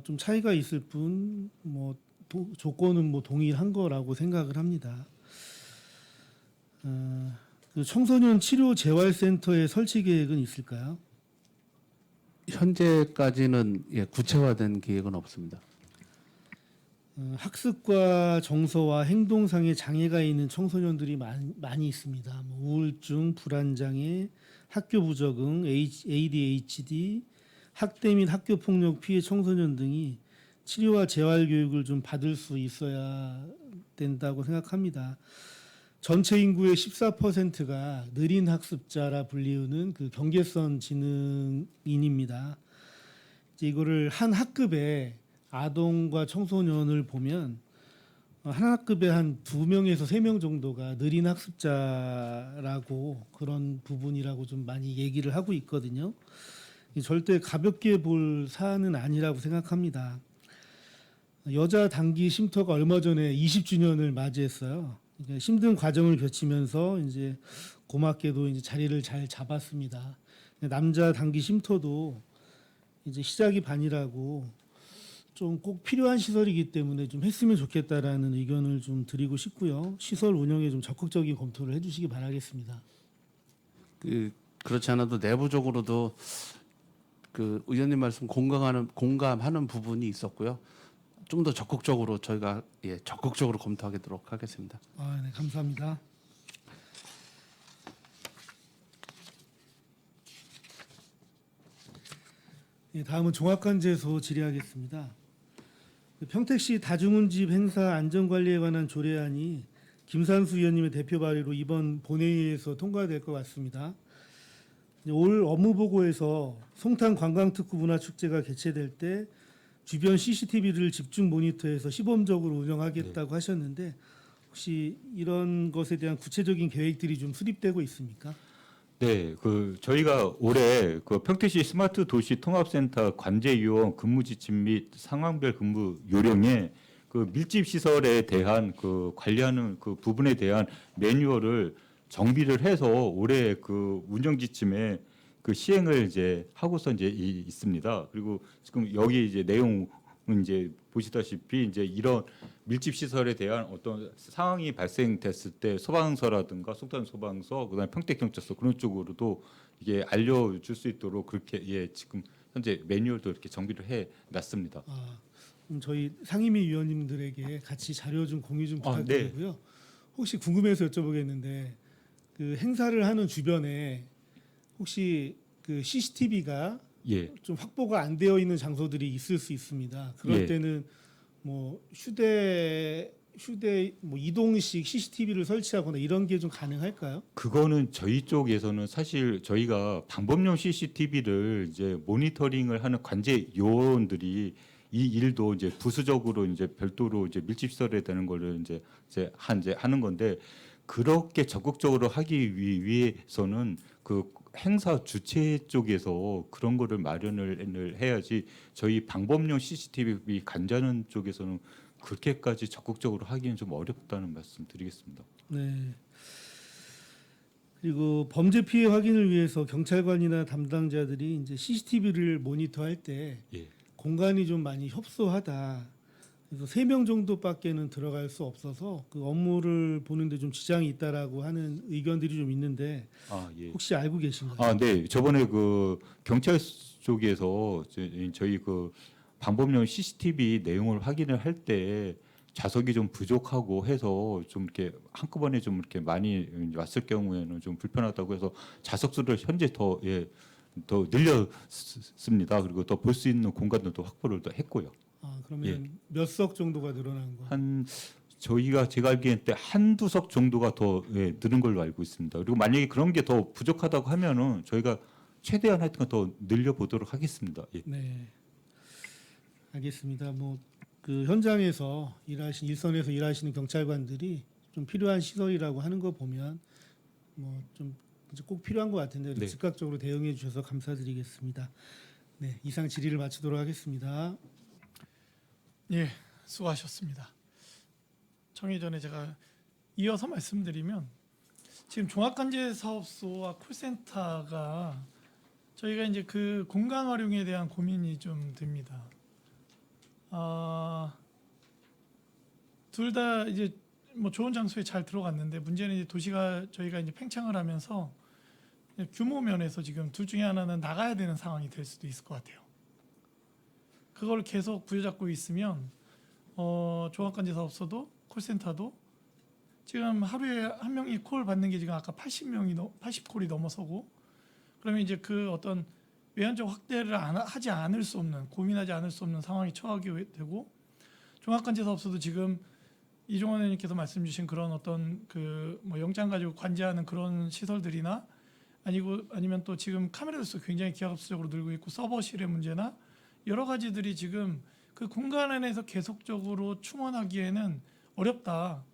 좀 차이가 있을 뿐 뭐 조건은 뭐 동일한 거라고 생각을 합니다. 그 청소년 치료 재활센터의 설치 계획은 있을까요? 현재까지는 예, 구체화된 계획은 없습니다. 학습과 정서와 행동상의 장애가 있는 청소년들이 많이 있습니다. 뭐 우울증, 불안장애, 학교 부적응, ADHD, 학대 및 학교 폭력 피해 청소년 등이 치료와 재활 교육을 좀 받을 수 있어야 된다고 생각합니다. 전체 인구의 14%가 느린 학습자라 불리우는 그 경계선 지능인입니다. 이제 이거를 한 학급에 아동과 청소년을 보면 한 학급에 한 2명에서 3명 정도가 느린 학습자라고 그런 부분이라고 좀 많이 얘기를 하고 있거든요. 절대 가볍게 볼 사안은 아니라고 생각합니다. 여자 단기 쉼터가 얼마 전에 20주년을 맞이했어요. 힘든 과정을 거치면서 이제 고맙게도 이제 자리를 잘 잡았습니다. 남자 단기 쉼터도 이제 시작이 반이라고 좀 꼭 필요한 시설이기 때문에 좀 했으면 좋겠다라는 의견을 좀 드리고 싶고요. 시설 운영에 좀 적극적인 검토를 해주시기 바라겠습니다. 그렇지 않아도 내부적으로도 그 의원님 말씀 공감하는 부분이 있었고요. 좀 더 적극적으로 저희가 예, 적극적으로 검토하도록 하겠습니다. 네, 감사합니다. 다음은 종합관제소 질의하겠습니다. 평택시 다중운집 행사 안전관리에 관한 조례안이 김산수 의원님의 대표 발의로 이번 본회의에서 통과될 것 같습니다. 올 업무보고에서 송탄 관광특구 문화축제가 개최될 때 주변 CCTV를 집중 모니터해서 시범적으로 운영하겠다고 하셨는데 혹시 이런 것에 대한 구체적인 계획들이 좀 수립되고 있습니까? 네, 저희가 올해 평택시 스마트 도시 통합센터 관제요원 근무 지침 및 상황별 근무 요령에 밀집 시설에 대한 관리하는 부분에 대한 매뉴얼을 정비를 해서 올해 운영 지침에 시행을 이제 하고서 이제 있습니다. 그리고 지금 여기 이제 내용은 이제 보시다시피 이제 이런 밀집 시설에 대한 어떤 상황이 발생됐을 때 소방서라든가 송탄 소방서, 그다음에 평택 경찰서 그런 쪽으로도 이게 알려줄 수 있도록 그렇게 지금 현재 매뉴얼도 이렇게 정비를 해 놨습니다. 그럼 저희 상임위 위원님들에게 같이 자료 좀 공유 좀 네. 부탁드리고요. 혹시 궁금해서 여쭤보겠는데 그 행사를 하는 주변에 혹시 그 CCTV가 예. 좀 확보가 안 되어 있는 장소들이 있을 수 있습니다. 그럴 예. 때는 뭐 휴대 뭐 이동식 CCTV를 설치하거나 이런 게 좀 가능할까요? 그거는 저희 쪽에서는 사실 저희가 방범용 CCTV를 이제 모니터링을 하는 관제 요원들이 이 일도 이제 부수적으로 이제 별도로 이제 밀집 시설에 되는 거를 이제 하는 건데, 그렇게 적극적으로 하기 위해서는 행사 주최 쪽에서 그런 거를 마련을 해야지, 저희 방범용 CCTV 관자는 쪽에서는 그렇게까지 적극적으로 하기는 좀 어렵다는 말씀드리겠습니다. 네. 그리고 범죄 피해 확인을 위해서 경찰관이나 담당자들이 이제 CCTV를 모니터할 때 예. 공간이 좀 많이 협소하다. 그래서 3명 정도밖에는 들어갈 수 없어서 그 업무를 보는데 좀 지장이 있다라고 하는 의견들이 좀 있는데 예. 혹시 알고 계신가요? 네. 저번에 경찰 쪽에서 저희 방범용 CCTV 내용을 확인을 할 때 좌석이 좀 부족하고 해서 좀 이렇게 한꺼번에 좀 이렇게 많이 왔을 경우에는 좀 불편하다고 해서 좌석 수를 현재 더 늘렸습니다. 그리고 더 볼 수 있는 공간도 또 확보를 또 했고요. 그러면 몇 석 정도가 늘어난 거? 제가 알기에는 때 한두 석 정도가 더 늘은 걸로 알고 있습니다. 그리고 만약에 그런 게 더 부족하다고 하면은 저희가 최대한 하여튼 더 늘려 보도록 하겠습니다. 예. 네. 알겠습니다. 뭐 그 현장에서 일선에서 일하시는 경찰관들이 좀 필요한 시설이라고 하는 거 보면 뭐 좀 꼭 필요한 것 같은데 네. 즉각적으로 대응해 주셔서 감사드리겠습니다. 네, 이상 질의를 마치도록 하겠습니다. 예, 수고하셨습니다. 청의 전에 제가 이어서 말씀드리면 지금 종합관제사업소와 콜센터가 저희가 이제 그 공간 활용에 대한 고민이 좀 됩니다. 둘 다 이제 뭐 좋은 장소에 잘 들어갔는데 문제는 이제 저희가 이제 팽창을 하면서 규모 면에서 지금 둘 중에 하나는 나가야 되는 상황이 될 수도 있을 것 같아요. 그걸 계속 부여잡고 있으면 종합관제사업소도 콜센터도 지금 하루에 한 명이 콜 받는 게 지금 아까 80콜이 넘어서고, 그러면 이제 그 어떤 외연적 확대를 하지 않을 수 없는, 고민하지 않을 수 없는 상황에 처하게 되고, 종합관제사업소도 지금 이종원 의원님께서 말씀 주신 그런 어떤 뭐 영장 가지고 관제하는 그런 시설들이나 아니면 또 지금 카메라 수 굉장히 기하급수적으로 늘고 있고 서버실의 문제나 여러 가지들이 지금 그 공간 안에서 계속적으로 충원하기에는 어렵다.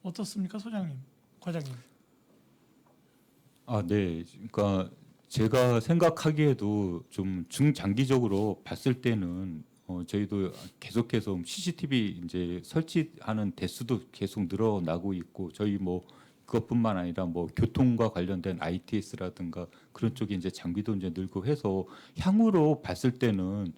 어떻습니까, 소장님, 과장님? 네. 그러니까 제가 생각하기에도 좀 중장기적으로 봤을 때는 저희도 계속해서 CCTV 이제 설치하는 대수도 계속 늘어나고 있고, 저희 뭐 그것뿐만 아니라 뭐 교통과 관련된 ITS라든가 그런 쪽에 이제 장비도 이제 늘고 해서 향후로 봤을 때는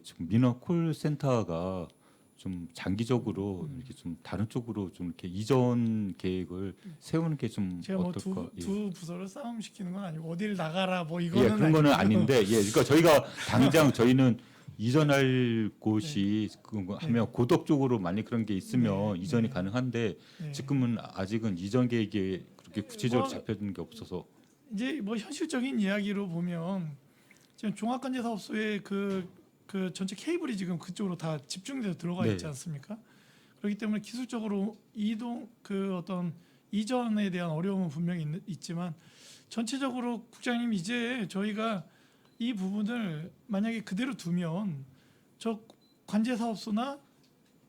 지금 민원 콜센터가 좀 장기적으로 이렇게 좀 다른 쪽으로 좀 이렇게 이전 계획을 세우는 게 좀 제가 뭐 어떨까? 두 부서를 싸움시키는 건 아니고 어디를 나가라 뭐 이거는 그런 거는 아니고요. 아닌데, 그러니까 저희가 당장 저희는 이전할 곳이 하면 고덕 쪽으로 많이 그런 게 있으면 이전이 가능한데 지금은 아직은 이전 계획이 그렇게 구체적으로 잡혀진 게 없어서 이제 뭐 현실적인 이야기로 보면 지금 종합관제사업소의 그 그 전체 케이블이 지금 그쪽으로 다 집중돼서 들어가 네. 있지 않습니까? 그렇기 때문에 기술적으로 이동 그 어떤 이전에 대한 어려움은 분명히 있지만 전체적으로 국장님 이제 저희가 이 부분을 만약에 그대로 두면 저 관제사업소나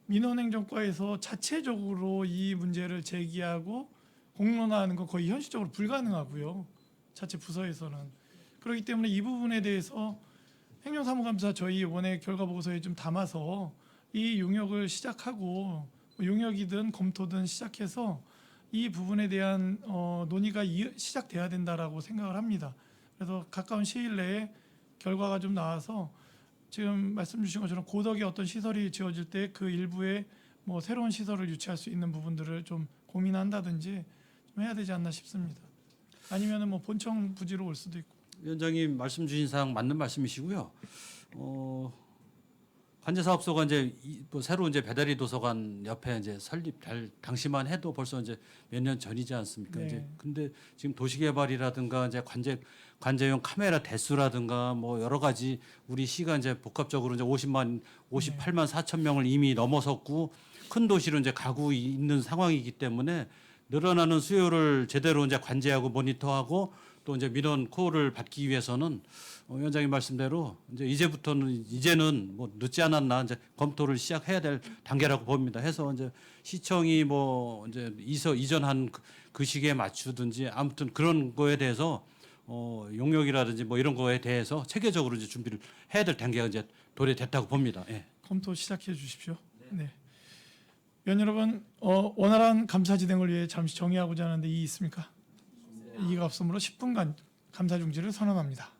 민원행정과에서 자체적으로 이 문제를 제기하고 공론화하는 건 거의 현실적으로 불가능하고요. 자체 부서에서는. 그렇기 때문에 이 부분에 대해서 행정사무감사 저희 이번에 결과 보고서에 좀 담아서 이 용역을 시작하고 용역이든 검토든 시작해서 이 부분에 대한 논의가 시작돼야 된다라고 생각을 합니다. 그래서 가까운 시일 내에 결과가 좀 나와서 지금 말씀 주신 것처럼 고덕에 어떤 시설이 지어질 때 그 일부에 뭐 새로운 시설을 유치할 수 있는 부분들을 좀 고민한다든지 좀 해야 되지 않나 싶습니다. 아니면은 뭐 본청 부지로 올 수도 있고. 위원장님 말씀 주신 사항 맞는 말씀이시고요. 관제사업소가 이제 뭐 새로 이제 배달이 도서관 옆에 이제 설립될 당시만 해도 벌써 이제 몇 년 전이지 않습니까? 네. 이제 근데 지금 도시개발이라든가 이제 관제용 카메라 대수라든가 뭐 여러 가지 우리 시가 이제 복합적으로 이제 58만 4천 명을 이미 넘어섰고 큰 도시로 이제 가고 있는 상황이기 때문에 늘어나는 수요를 제대로 이제 관제하고 모니터하고 또 이제 민원 코어를 받기 위해서는 위원장님 말씀대로 이제는 뭐 늦지 않았나 이제 검토를 시작해야 될 단계라고 봅니다. 해서 이제 시청이 뭐 이제 이전한 그 시기에 맞추든지 아무튼 그런 거에 대해서 용역이라든지 뭐 이런 거에 대해서 체계적으로 이제 준비를 해야 될 단계가 이제 도래됐다고 봅니다. 예. 검토 시작해 주십시오. 네. 위원 여러분, 원활한 감사 진행을 위해 잠시 정의하고자 하는데 이의 있습니까? 이의가 없으므로 10분간 감사 중지를 선언합니다.